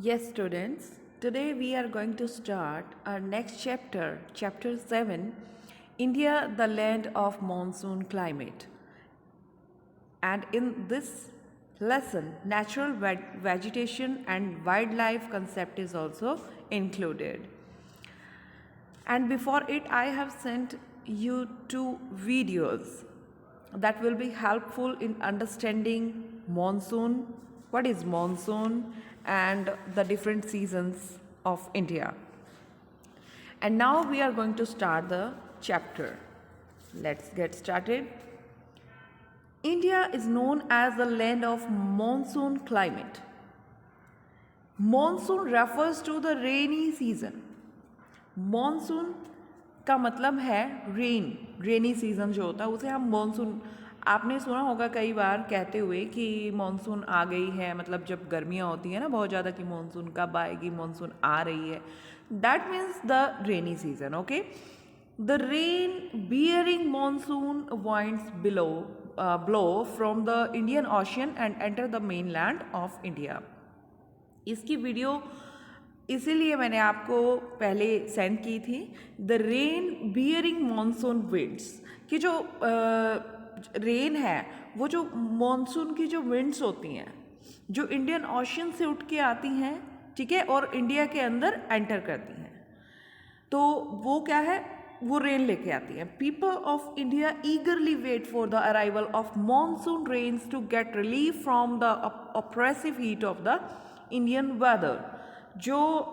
Yes, students, today we are going to start our next chapter, chapter 7, India, the land of monsoon climate. And in this lesson, natural vegetation and wildlife concept is also included. And before it, I have sent you two videos that will be helpful in understanding monsoon, what is monsoon, and the different seasons of India. And now we are going to start the chapter. Let's get started. India is known as the land of monsoon climate. Monsoon refers to the rainy season. Monsoon का मतलब है rainy season जो होता है उसे हम monsoon, आपने सुना होगा कई बार कहते हुए कि मॉनसून आ गई है, मतलब जब गर्मियाँ होती हैं ना बहुत ज़्यादा कि मॉनसून कब आएगी, मॉनसून आ रही है, that means the rainy season. Okay, the rain bearing monsoon winds blow from the Indian ocean and enter the main land of India. इसकी वीडियो इसीलिए मैंने आपको पहले सेंड की थी. The rain bearing monsoon winds कि जो रेन है वो जो मॉनसून की जो विंड्स होती हैं जो इंडियन ओशियन से उठ के आती हैं, ठीक है, और इंडिया के अंदर एंटर करती हैं, तो वो क्या है, वो रेन लेके आती हैं. People of India eagerly wait for the arrival of monsoon rains to get relief from the oppressive heat of the Indian weather. जो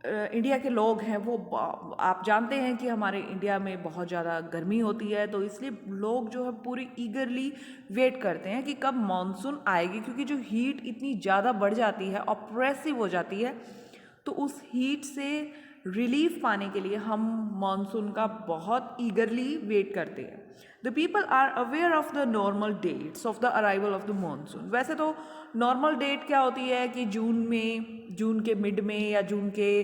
इंडिया के लोग हैं वो आप जानते हैं कि हमारे इंडिया में बहुत ज़्यादा गर्मी होती है, तो इसलिए लोग जो है पूरी ईगरली वेट करते हैं कि कब मॉनसून आएगी, क्योंकि जो हीट इतनी ज़्यादा बढ़ जाती है, ऑप्रेसिव हो जाती है, तो उस हीट से रिलीफ पाने के लिए हम मॉनसून का बहुत ईगरली वेट करते हैं. The people are aware of the normal dates of the arrival of the monsoon. वैसे तो नॉर्मल डेट क्या होती है कि जून के मिड में या जून के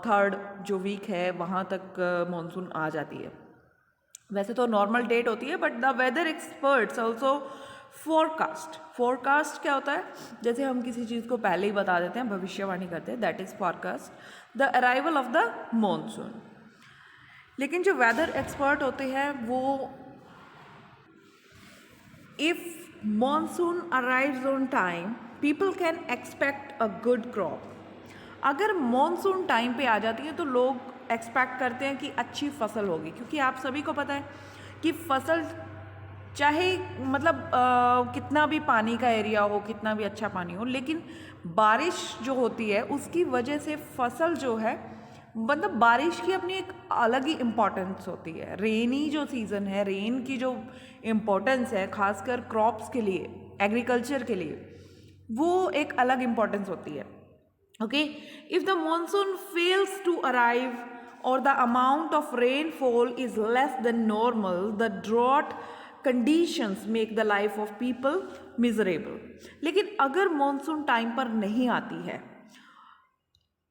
थर्ड जो वीक है वहाँ तक मॉनसून आ जाती है. वैसे तो नॉर्मल डेट होती है, but the weather experts also forecast क्या होता है, जैसे हम किसी चीज़ को पहले ही बता देते हैं, भविष्यवाणी करते हैं, that is forecast the arrival of the monsoon. लेकिन जो वेदर एक्सपर्ट होते हैं वो, if monsoon arrives on time people can expect a good crop. अगर मॉनसून टाइम पे आ जाती है तो लोग एक्सपेक्ट करते हैं कि अच्छी फसल होगी, क्योंकि आप सभी को पता है कि फसल चाहे मतलब कितना भी पानी का एरिया हो, कितना भी अच्छा पानी हो, लेकिन बारिश जो होती है उसकी वजह से फसल जो है, मतलब बारिश की अपनी एक अलग ही इम्पोर्टेंस होती है. रेनी जो सीज़न है, रेन की जो इम्पोर्टेंस है खासकर क्रॉप्स के लिए, एग्रीकल्चर के लिए, वो एक अलग इम्पोर्टेंस होती है. Okay, if the monsoon fails to arrive और the amount of rainfall is less than normal, the drought conditions make the life of people miserable. लेकिन अगर मॉनसून टाइम पर नहीं आती है,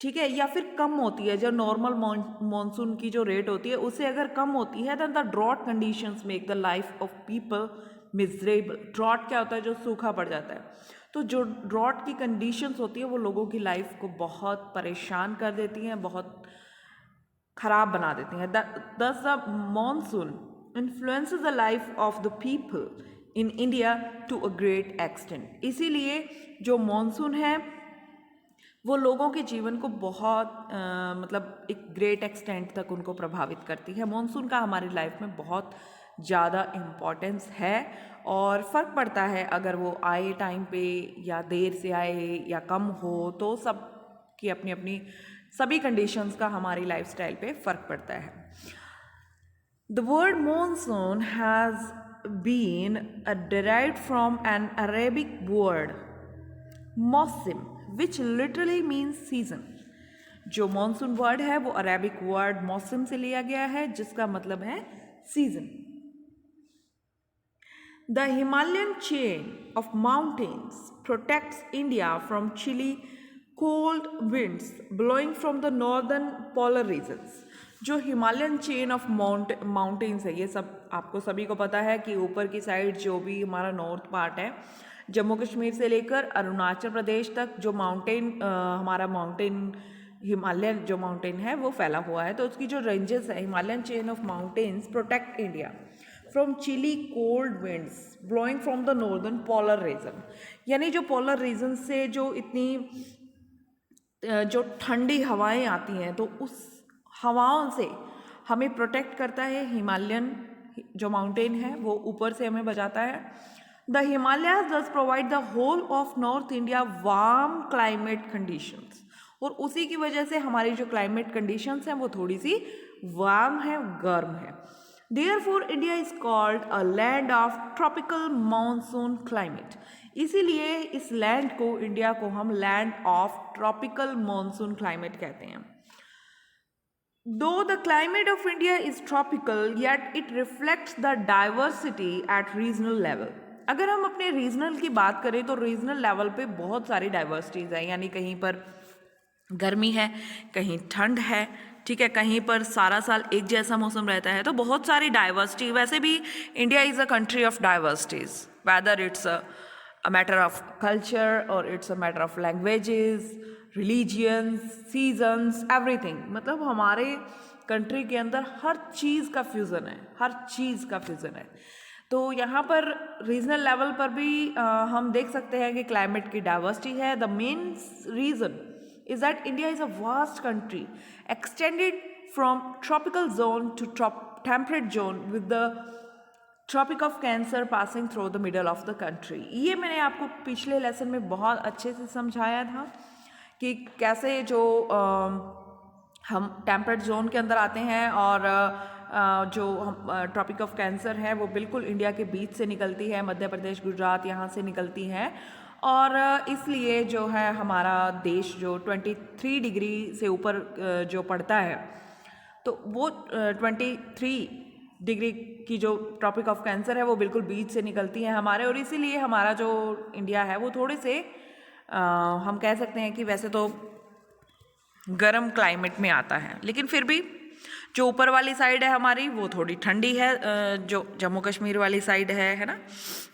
ठीक है, या फिर कम होती है, जो नॉर्मल मॉनसून की जो रेट होती है उससे अगर कम होती है, then the drought conditions make the life of people miserable. Drought क्या होता है, जो सूखा पड़ जाता है, तो जो ड्रॉट की कंडीशंस होती है वो लोगों की लाइफ को बहुत परेशान कर देती हैं, बहुत ख़राब बना देती हैं. Thus the monsoon influences the life of the people in India to a great extent. इसीलिए जो मॉनसून है वो लोगों के जीवन को बहुत मतलब एक ग्रेट एक्सटेंट तक उनको प्रभावित करती है. मॉनसून का हमारी लाइफ में बहुत ज़्यादा इम्पोर्टेंस है और फ़र्क पड़ता है अगर वो आए टाइम पे या देर से आए या कम हो, तो सब की अपनी अपनी सभी कंडीशंस का हमारी लाइफस्टाइल पे फ़र्क पड़ता है. The word monsoon has been derived from an Arabic word mausam which literally means season. जो मॉनसून वर्ड है वो अरेबिक वर्ड मौसम से लिया गया है जिसका मतलब है season. The Himalayan chain of mountains protects India from chilly cold winds blowing from the northern polar regions. जो हिमालयन चेन ऑफ माउंटेन्स है, ये सब आपको सभी को पता है कि ऊपर की साइड जो भी हमारा नॉर्थ पार्ट है, जम्मू कश्मीर से लेकर अरुणाचल प्रदेश तक जो हमारा माउंटेन हिमालयन जो माउंटेन है वो फैला हुआ है। तो उसकी जो रेंजेस है, Himalayan chain of mountains protect India from chilly cold winds blowing from the northern polar region. यानी जो पोलर रीजन से जो इतनी जो ठंडी हवाएं आती हैं, तो उस हवाओं से हमें प्रोटेक्ट करता है हिमालयन जो माउंटेन है, वो ऊपर से हमें बचाता है। The Himalayas thus provide the whole of north India warm climate conditions, और उसी की वजह से हमारी जो क्लाइमेट कंडीशंस हैं वो थोड़ी सी वार्म है, गर्म है। Therefore, India is called a land of tropical monsoon climate. इसीलिए इस लैंड को, इंडिया को हम land of tropical monsoon climate कहते हैं। Though the climate of India is tropical, yet it reflects the diversity at regional level. अगर हम अपने रीजनल की बात करें तो रीजनल लेवल पे बहुत सारी डाइवर्सिटीज़ है, यानी कहीं पर गर्मी है, कहीं ठंड है, ठीक है, कहीं पर सारा साल एक जैसा मौसम रहता है। तो बहुत सारी डाइवर्सिटी, वैसे भी India is a country of diversities, whether it's a matter of culture और it's a matter of languages, religions, seasons, everything. मतलब हमारे कंट्री के अंदर हर चीज़ का फ्यूज़न है, हर चीज़ का फ्यूज़न है। तो यहाँ पर रीजनल लेवल पर भी हम देख सकते हैं कि क्लाइमेट की डाइवर्सिटी है। The main reason is that India is a vast country extended from tropical zone to temperate zone with the Tropic of Cancer passing through the middle of the country. ये मैंने आपको पिछले lesson में बहुत अच्छे से समझाया था कि कैसे जो हम टेम्परेट जोन के अंदर आते हैं और जो हम ट्रॉपिक ऑफ कैंसर है वो बिल्कुल इंडिया के बीच से निकलती है, मध्य प्रदेश, गुजरात यहाँ से निकलती है, और इसलिए जो है हमारा देश जो 23 डिग्री से ऊपर जो पड़ता है, तो वो 23 डिग्री की जो ट्रॉपिक ऑफ कैंसर है वो बिल्कुल बीच से निकलती है हमारे, और इसीलिए हमारा जो इंडिया है वो थोड़े से हम कह सकते हैं कि वैसे तो गर्म क्लाइमेट में आता है, लेकिन फिर भी जो ऊपर वाली साइड है हमारी वो थोड़ी ठंडी है। जो जम्मू कश्मीर वाली साइड है ना,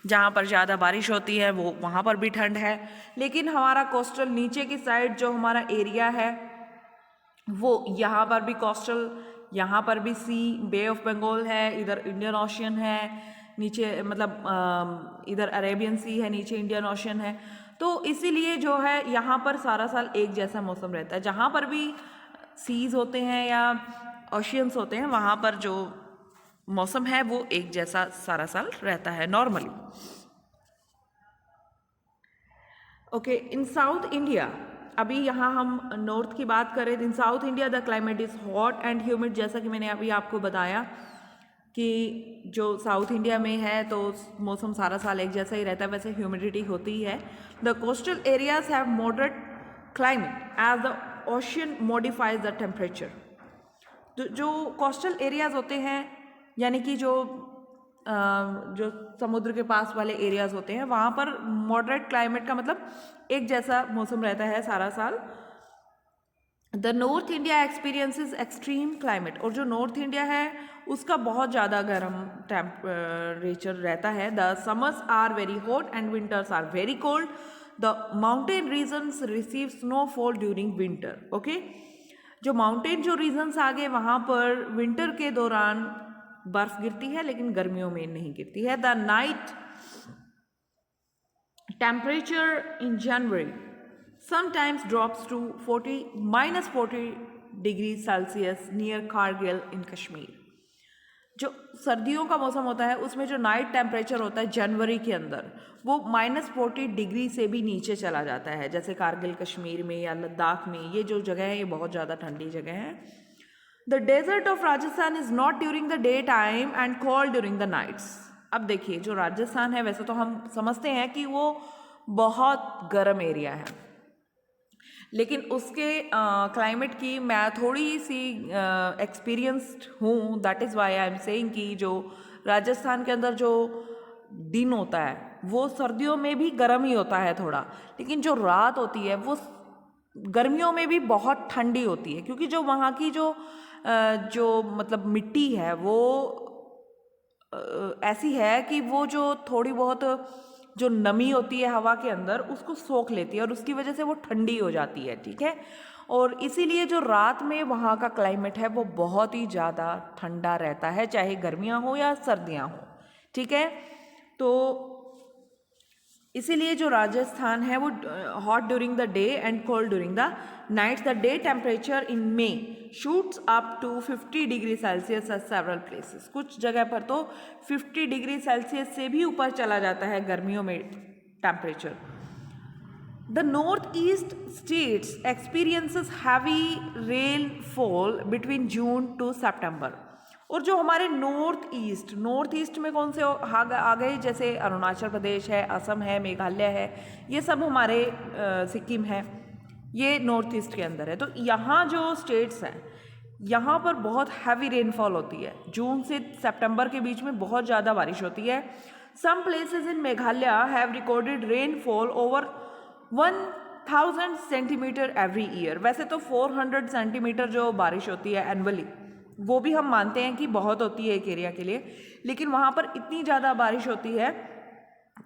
जहाँ पर ज़्यादा बारिश होती है वो वहाँ पर भी ठंड है। लेकिन हमारा कोस्टल नीचे की साइड जो हमारा एरिया है वो यहाँ पर भी कोस्टल, यहाँ पर भी सी, बे ऑफ बंगाल है, इधर इंडियन ओशियन है नीचे, मतलब इधर अरेबियन सी है, नीचे इंडियन ओशियन है। तो इसीलिए जो है यहाँ पर सारा साल एक जैसा मौसम रहता है। जहाँ पर भी सीज होते हैं या ओशियंस होते हैं वहाँ पर जो मौसम है वो एक जैसा सारा साल रहता है normally. Okay, in South India, अभी यहाँ हम नॉर्थ की बात करें, in South India the climate is hot and humid. जैसा कि मैंने अभी आपको बताया कि जो साउथ इंडिया में है तो मौसम सारा साल एक जैसा ही रहता है, वैसे ह्यूमिडिटी होती ही है। The coastal areas have moderate climate as the ocean modifies the temperature. जो कोस्टल एरियाज होते हैं, यानी कि जो समुद्र के पास वाले एरियाज होते हैं, वहाँ पर मॉडरेट क्लाइमेट का मतलब एक जैसा मौसम रहता है सारा साल। The north India experiences extreme climate, और जो नॉर्थ इंडिया है उसका बहुत ज़्यादा गर्म टेम्परेचर रहता है। The summers are very hot and winters are very cold. The mountain regions receive snowfall during winter. Okay, जो माउंटेन जो रीजन्स आ गए वहाँ पर विंटर के दौरान बर्फ गिरती है, लेकिन गर्मियों में नहीं गिरती है। The night temperature in January sometimes drops to -40 degree Celsius near Kargil in Kashmir. जो सर्दियों का मौसम होता है उसमें जो नाइट टेम्परेचर होता है जनवरी के अंदर वो -40 डिग्री से भी नीचे चला जाता है, जैसे कारगिल कश्मीर में या लद्दाख में। ये जो जगह है ये बहुत ज़्यादा ठंडी जगह है। The desert of Rajasthan is hot during the day time and cold during the nights. अब देखिए, जो राजस्थान है वैसे तो हम समझते हैं कि वो बहुत गर्म एरिया है, लेकिन उसके क्लाइमेट की मैं थोड़ी सी एक्सपीरियंस्ड हूँ। That is why I am saying कि जो राजस्थान के अंदर जो दिन होता है वो सर्दियों में भी गर्म ही होता है थोड़ा, लेकिन जो रात होती है वो गर्मियों में भी बहुत ठंडी होती है, क्योंकि जो वहाँ की जो मतलब मिट्टी है वो ऐसी है कि वो जो थोड़ी बहुत जो नमी होती है हवा के अंदर उसको सोख लेती है और उसकी वजह से वो ठंडी हो जाती है, ठीक है। और इसीलिए जो रात में वहाँ का क्लाइमेट है वो बहुत ही ज़्यादा ठंडा रहता है, चाहे गर्मियाँ हो या सर्दियाँ हो, ठीक है। तो इसीलिए जो राजस्थान है वो hot during the day and cold during the nights. The day temperature in May shoots up to 50 degree Celsius at several places. कुछ जगह पर तो 50 डिग्री सेल्सियस से भी ऊपर चला जाता है गर्मियों में temperature. The northeast states experiences heavy rainfall between June to September। और जो हमारे नॉर्थ ईस्ट में कौन से आ गए, जैसे अरुणाचल प्रदेश है, असम है, मेघालय है, ये सब हमारे सिक्किम है, ये नॉर्थ ईस्ट के अंदर है। तो यहाँ जो स्टेट्स हैं यहाँ पर बहुत हैवी रेनफॉल होती है, जून से सितंबर के बीच में बहुत ज़्यादा बारिश होती है। Some places in Meghalaya have recorded rainfall over 1000 centimetre every year. वैसे तो 400 सेंटीमीटर जो बारिश होती है एनुअली वो भी हम मानते हैं कि बहुत होती है एक एरिया के लिए, लेकिन वहाँ पर इतनी ज़्यादा बारिश होती है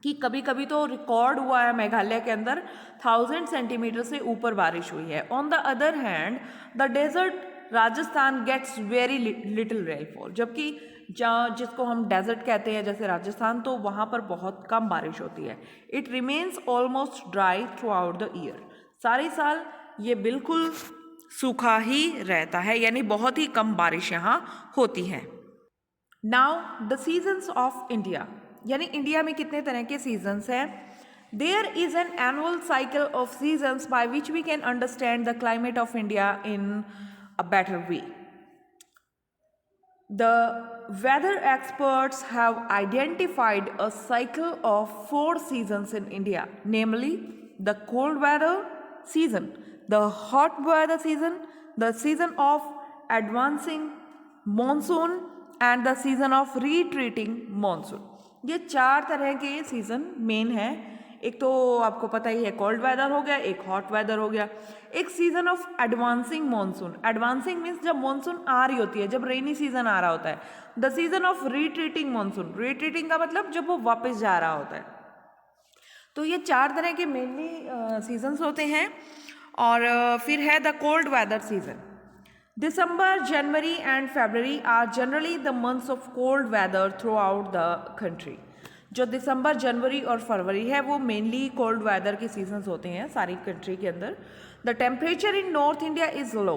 कि कभी कभी तो रिकॉर्ड हुआ है मेघालय के अंदर 1000 सेंटीमीटर से ऊपर बारिश हुई है। On the other hand the desert Rajasthan gets very little rainfall. जबकि जिसको हम डेजर्ट कहते हैं जैसे राजस्थान, तो वहाँ पर बहुत कम बारिश होती है। It remains almost dry through out the year. सारे साल ये बिल्कुल सूखा ही रहता है, यानी बहुत ही कम बारिश यहाँ होती है। Now the seasons of India, यानी इंडिया में कितने तरह के सीजन्स हैं। There is an annual cycle of seasons by which we can understand the climate of India in a better way. The weather experts have identified a cycle of 4 seasons in India, namely the cold weather season, the hot weather season, the season of advancing monsoon and the season of retreating monsoon। ये 4 तरह के season main है। एक तो आपको पता ही है cold weather हो गया, एक हॉट वेदर हो गया, एक season of advancing monsoon. Advancing means जब मॉनसून आ रही होती है, जब रेनी सीजन आ रहा होता है। The season of retreating monsoon, retreating का मतलब जब वो वापस जा रहा होता है। तो ये 4 तरह के मेनली सीजन्स होते हैं। और फिर है the cold weather season. December, January and February are generally the months of cold weather throughout the country. जो दिसंबर, जनवरी और फरवरी है वो मेनली कोल्ड वेदर के सीजन्स होते हैं सारी कंट्री के अंदर। The temperature in north India is low.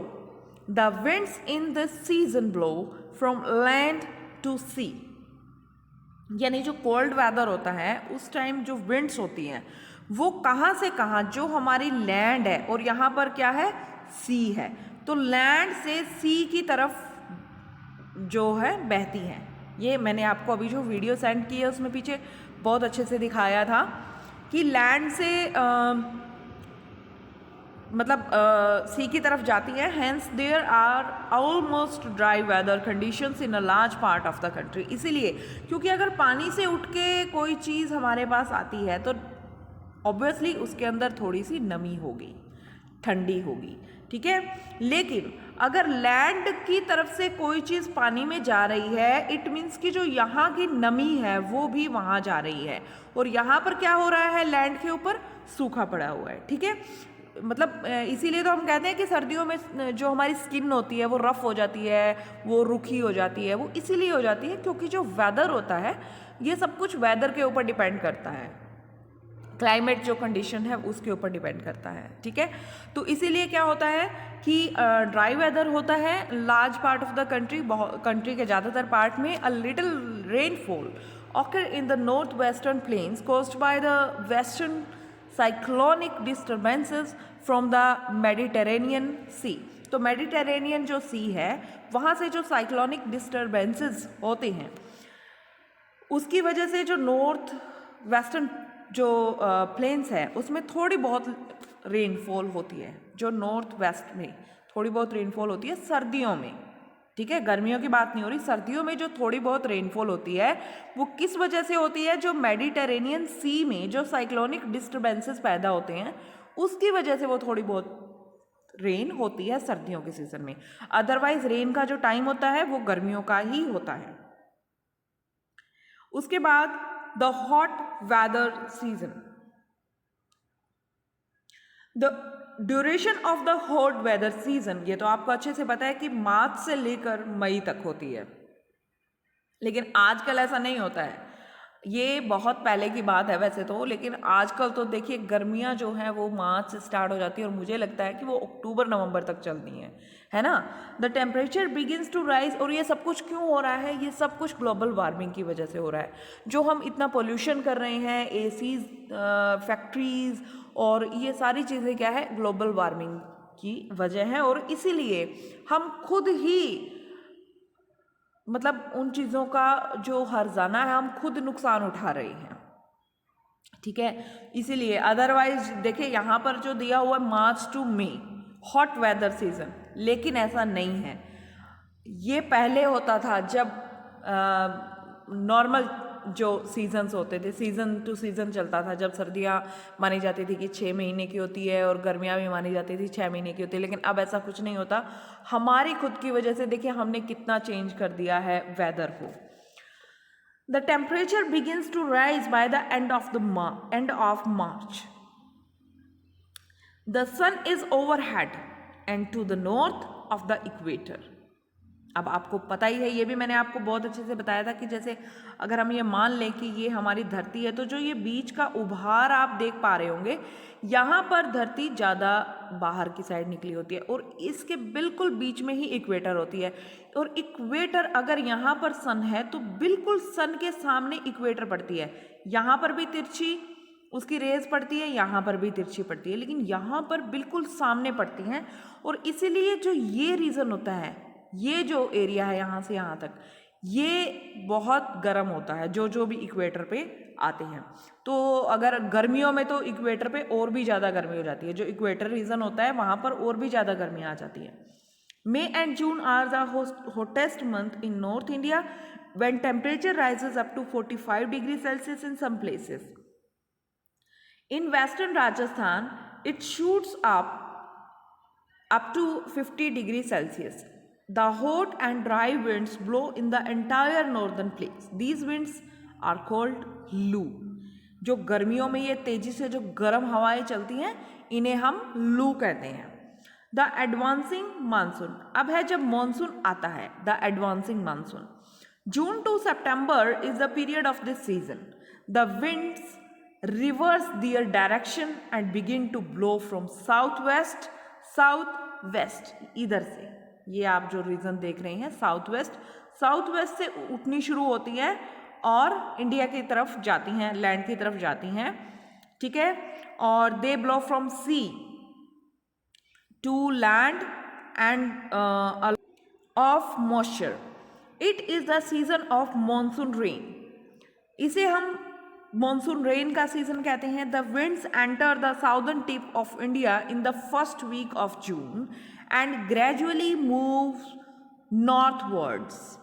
The winds in this season blow from land to sea. यानी जो कोल्ड वेदर होता है उस टाइम जो विंड्स होती हैं वो कहाँ से कहाँ, जो हमारी लैंड है और यहाँ पर क्या है, सी है, तो लैंड से सी की तरफ जो है बहती हैं। ये मैंने आपको अभी जो वीडियो सेंड की है उसमें पीछे बहुत अच्छे से दिखाया था कि लैंड से सी की तरफ जाती है। Hence there are almost dry weather conditions in a large part of the country. इसीलिए क्योंकि अगर पानी से उठ के कोई चीज़ हमारे पास आती है तो ऑब्वियसली उसके अंदर थोड़ी सी नमी होगी, ठंडी होगी, ठीक है। लेकिन अगर लैंड की तरफ से कोई चीज़ पानी में जा रही है, इट मीन्स कि जो यहाँ की नमी है वो भी वहाँ जा रही है, और यहाँ पर क्या हो रहा है, लैंड के ऊपर सूखा पड़ा हुआ है, ठीक है। मतलब इसीलिए तो हम कहते हैं कि सर्दियों में जो हमारी स्किन होती है वो रफ़ हो जाती है, वो रुखी हो जाती है। वो इसीलिए हो जाती है क्योंकि जो वेदर होता है ये सब कुछ वेदर के ऊपर डिपेंड करता है, क्लाइमेट जो कंडीशन है उसके ऊपर डिपेंड करता है, ठीक है। तो इसीलिए क्या होता है कि ड्राई वेदर होता है large part of the country के ज़्यादातर पार्ट में। A little rainfall occur in the north western plains caused by the western cyclonic disturbances from the Mediterranean sea. तो मेडिटेरेनियन जो सी है वहाँ से जो साइक्लोनिक डिस्टर्बेंसेस होते हैं उसकी वजह से जो नॉर्थ वेस्टर्न जो प्लेन्स है उसमें थोड़ी बहुत रेनफॉल होती है। जो नॉर्थ वेस्ट में थोड़ी बहुत रेनफॉल होती है सर्दियों में, ठीक है, गर्मियों की बात नहीं हो रही। सर्दियों में जो थोड़ी बहुत रेनफॉल होती है वो किस वजह से होती है, जो मेडिटेरेनियन सी में जो साइक्लोनिक डिस्टर्बेंसेस पैदा होते हैं उसकी वजह से वो थोड़ी बहुत रेन होती है सर्दियों के सीजन में। अदरवाइज रेन का जो टाइम होता है वो गर्मियों का ही होता है। उसके बाद the hot weather season. The duration of the hot weather season, ये तो आपको अच्छे से पता है कि मार्च से लेकर मई तक होती है, लेकिन आजकल ऐसा नहीं होता है। ये बहुत पहले की बात है वैसे तो, लेकिन आजकल तो देखिए गर्मियाँ जो हैं वो मार्च से स्टार्ट हो जाती है और मुझे लगता है कि वो अक्टूबर नवंबर तक चलती हैं, है ना। The temperature begins to rise, और ये सब कुछ क्यों हो रहा है? ये सब कुछ ग्लोबल वार्मिंग की वजह से हो रहा है। जो हम इतना पोल्यूशन कर रहे हैं, एसीज, फैक्ट्रीज, और ये सारी चीज़ें क्या है? ग्लोबल वार्मिंग की वजह है, और इसीलिए हम खुद ही मतलब उन चीज़ों का जो हर्जाना है हम खुद नुकसान उठा रहे हैं, ठीक है। इसीलिए अदरवाइज देखिए यहाँ पर जो दिया हुआ है मार्च टू मई हॉट वेदर सीजन, लेकिन ऐसा नहीं है। ये पहले होता था जब नॉर्मल जो सीजन्स होते थे, सीज़न टू सीज़न चलता था, जब सर्दियाँ मानी जाती थी कि 6 महीने की होती है और गर्मियाँ भी मानी जाती थी 6 महीने की होती है, लेकिन अब ऐसा कुछ नहीं होता। हमारी खुद की वजह से देखिए हमने कितना चेंज कर दिया है वेदर को। The temperature begins to rise by the end of March. The sun is overhead and to the north of the equator. अब आपको पता ही है, ये भी मैंने आपको बहुत अच्छे से बताया था कि जैसे अगर हम ये मान लें कि ये हमारी धरती है, तो जो ये बीच का उभार आप देख पा रहे होंगे, यहाँ पर धरती ज़्यादा बाहर की साइड निकली होती है और इसके बिल्कुल बीच में ही इक्वेटर होती है। और इक्वेटर अगर यहाँ पर सन है तो बिल्कुल सन के सामने इक्वेटर पड़ती है। यहाँ पर भी तिरछी उसकी रेज पड़ती है, यहाँ पर भी तिरछी पड़ती है, लेकिन यहाँ पर बिल्कुल सामने पड़ती हैं। और इसीलिए जो ये रीज़न होता है, ये जो एरिया है यहाँ से यहाँ तक, ये बहुत गर्म होता है जो भी इक्वेटर पे आते हैं। तो अगर गर्मियों में तो इक्वेटर पे और भी ज़्यादा गर्मी हो जाती है, जो इक्वेटर रीजन होता है वहाँ पर और भी ज़्यादा गर्मी आ जाती है। May and June are the hottest month in North India when temperature rises up to 45 degrees Celsius in some places. In western Rajasthan, it shoots up to 50 degrees Celsius. The hot and dry winds blow in the entire northern plains. These winds are called लू। जो गर्मियों में ये तेजी से जो गर्म हवाएं चलती हैं, इन्हें हम लू कहते हैं। द एडवांसिंग मानसून, अब है जब मानसून आता है, the advancing monsoon. June to September is the period of this season. The winds reverse their direction and begin to blow from south west, इधर से, ये आप जो रीजन देख रहे हैं साउथ वेस्ट से उठनी शुरू होती है और इंडिया की तरफ जाती हैं, लैंड की तरफ जाती हैं, ठीक है। और they blow from sea to land and of moisture. It is the season of monsoon rain. इसे हम मॉनसून रेन का सीजन कहते हैं। The winds enter the southern tip of India in the first week of June and gradually move northwards.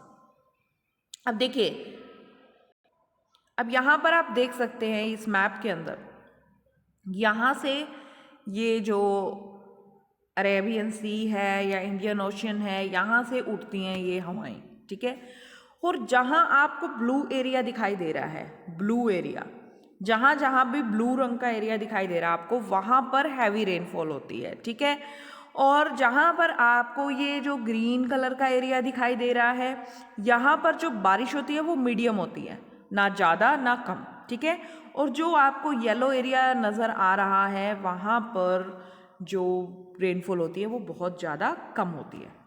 अब देखिए, अब यहाँ पर आप देख सकते हैं इस मैप के अंदर, यहाँ से ये जो अरेबियन सी है या इंडियन ओशन है, यहाँ से उठती हैं ये हवाएं, ठीक है। और जहाँ आपको ब्लू एरिया दिखाई दे रहा है, ब्लू एरिया, जहाँ जहाँ भी ब्लू रंग का एरिया दिखाई दे रहा है आपको, वहाँ पर हैवी रेनफॉल होती है, ठीक है। और जहाँ पर आपको ये जो ग्रीन कलर का एरिया दिखाई दे रहा है, यहाँ पर जो बारिश होती है वो मीडियम होती है, ना ज़्यादा ना कम, ठीक है। और जो आपको येलो एरिया नज़र आ रहा है, वहाँ पर जो रेनफॉल होती है वो बहुत ज़्यादा कम होती है,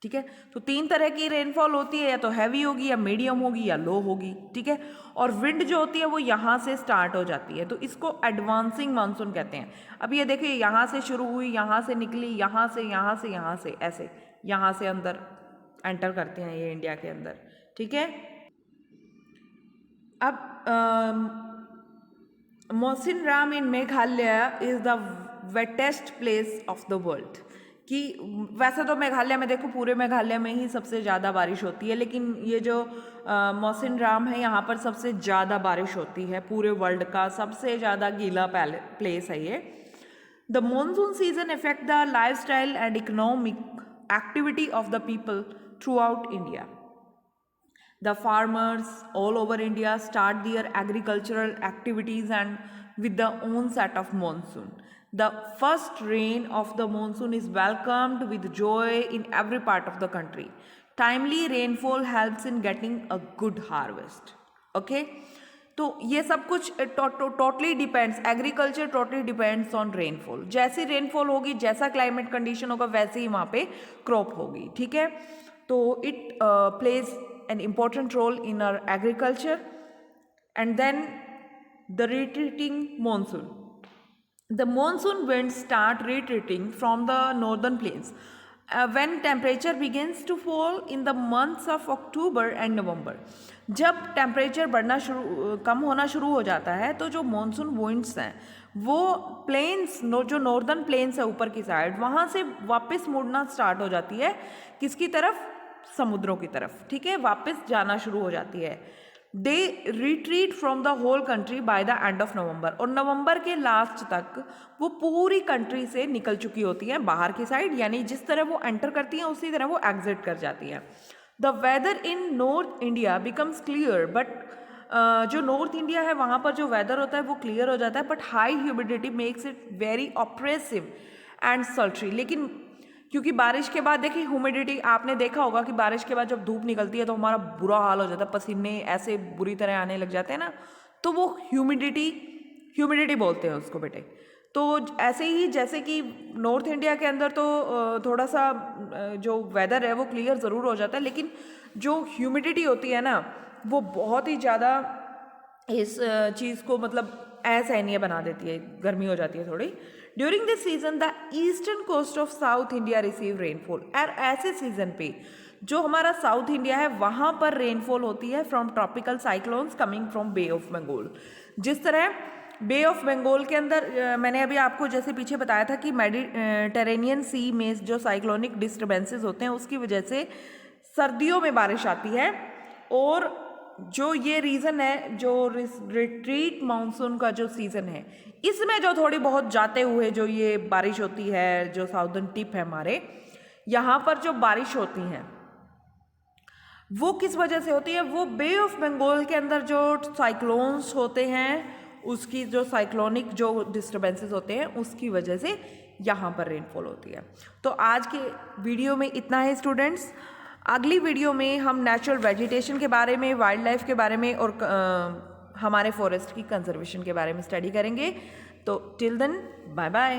ठीक है। तो 3 तरह की रेनफॉल होती है, या तो हैवी होगी या मीडियम होगी या लो होगी, ठीक है। और विंड जो होती है वो यहाँ से स्टार्ट हो जाती है, तो इसको एडवांसिंग मानसून कहते हैं। अब ये देखिए, यहाँ से शुरू हुई, यहाँ से निकली, यहाँ से ऐसे यहाँ से अंदर एंटर करते हैं ये इंडिया के अंदर, ठीक है। अब Mawsynram in Meghalaya is the wettest place of the world. कि वैसे तो मेघालय में देखो, पूरे मेघालय में ही सबसे ज़्यादा बारिश होती है, लेकिन ये जो मौसिन राम है, यहाँ पर सबसे ज़्यादा बारिश होती है, पूरे वर्ल्ड का सबसे ज़्यादा गीला प्लेस है ये। The monsoon season effect the life style and economic activity of the people through out India. The farmers all over India start their agricultural activities and with the onset of monsoon. The first rain of the monsoon is welcomed with joy in every part of the country. Timely rainfall helps in getting a good harvest. Okay? तो ये सब कुछ totally depends, agriculture totally depends on rainfall. जैसी rainfall होगी, जैसा climate condition होगा, वैसे ही वहाँ पे क्रॉप होगी. ठीक है? तो it plays an important role in our agriculture. And then the retreating monsoon. The monsoon winds start retreating from the northern plains when temperature begins to fall in the months of October and November. जब temperature बढ़ना कम होना शुरू हो जाता है तो जो monsoon winds हैं वो प्लेन्स जो नॉर्दर्न प्लेन्स है ऊपर की साइड, वहाँ से वापस मुड़ना स्टार्ट हो जाती है. किसकी तरफ? समुद्रों की तरफ. ठीक है? वापस जाना शुरू हो जाती है. They retreat from the whole country by the end of November. और नवंबर के लास्ट तक वो पूरी कंट्री से निकल चुकी होती हैं बाहर की साइड, यानी जिस तरह वो एंटर करती हैं उसी तरह वो एग्जिट कर जाती हैं. The weather in north India becomes clear, but जो नॉर्थ इंडिया है वहाँ पर जो वेदर होता है वो क्लियर हो जाता है, but high humidity makes it very oppressive and सल्ट्री. लेकिन क्योंकि बारिश के बाद देखिए ह्यूमिडिटी, आपने देखा होगा कि बारिश के बाद जब धूप निकलती है तो हमारा बुरा हाल हो जाता है, पसीने ऐसे बुरी तरह आने लग जाते हैं ना, तो वो ह्यूमिडिटी बोलते हैं उसको बेटे. तो ऐसे ही जैसे कि नॉर्थ इंडिया के अंदर तो थोड़ा सा जो वेदर है वो क्लियर ज़रूर हो जाता है, लेकिन जो ह्यूमिडिटी होती है ना वो बहुत ही ज़्यादा इस चीज़ को मतलब असहनीय बना देती है, गर्मी हो जाती है थोड़ी. During this season the eastern coast of south India receive rainfall. और ऐसे सीजन पे जो हमारा साउथ इंडिया है वहाँ पर रेनफॉल होती है from tropical cyclones coming from Bay of Bengal. जिस तरह बे ऑफ बंगाल के अंदर मैंने अभी आपको जैसे पीछे बताया था कि मेडिटेरेनियन सी में जो साइक्लोनिक डिस्टर्बेंसेस होते हैं उसकी वजह से सर्दियों में बारिश आती है. और जो ये रीज़न है, जो रिट्रीट मानसून का जो सीज़न है, इसमें जो थोड़ी बहुत जाते हुए जो ये बारिश होती है, जो साउदर्न टिप है हमारे यहाँ पर जो बारिश होती हैं वो किस वजह से होती है? वो बे ऑफ बंगाल के अंदर जो साइक्लोन्स होते हैं उसकी जो साइक्लोनिक जो डिस्टर्बेंसेस होते हैं उसकी वजह से यहाँ पर रेनफॉल होती है. तो आज के वीडियो में इतना है स्टूडेंट्स. अगली वीडियो में हम नेचुरल वेजिटेशन के बारे में, वाइल्ड लाइफ के बारे में और हमारे फॉरेस्ट की कंजर्वेशन के बारे में स्टडी करेंगे. तो टिल देन बाय बाय.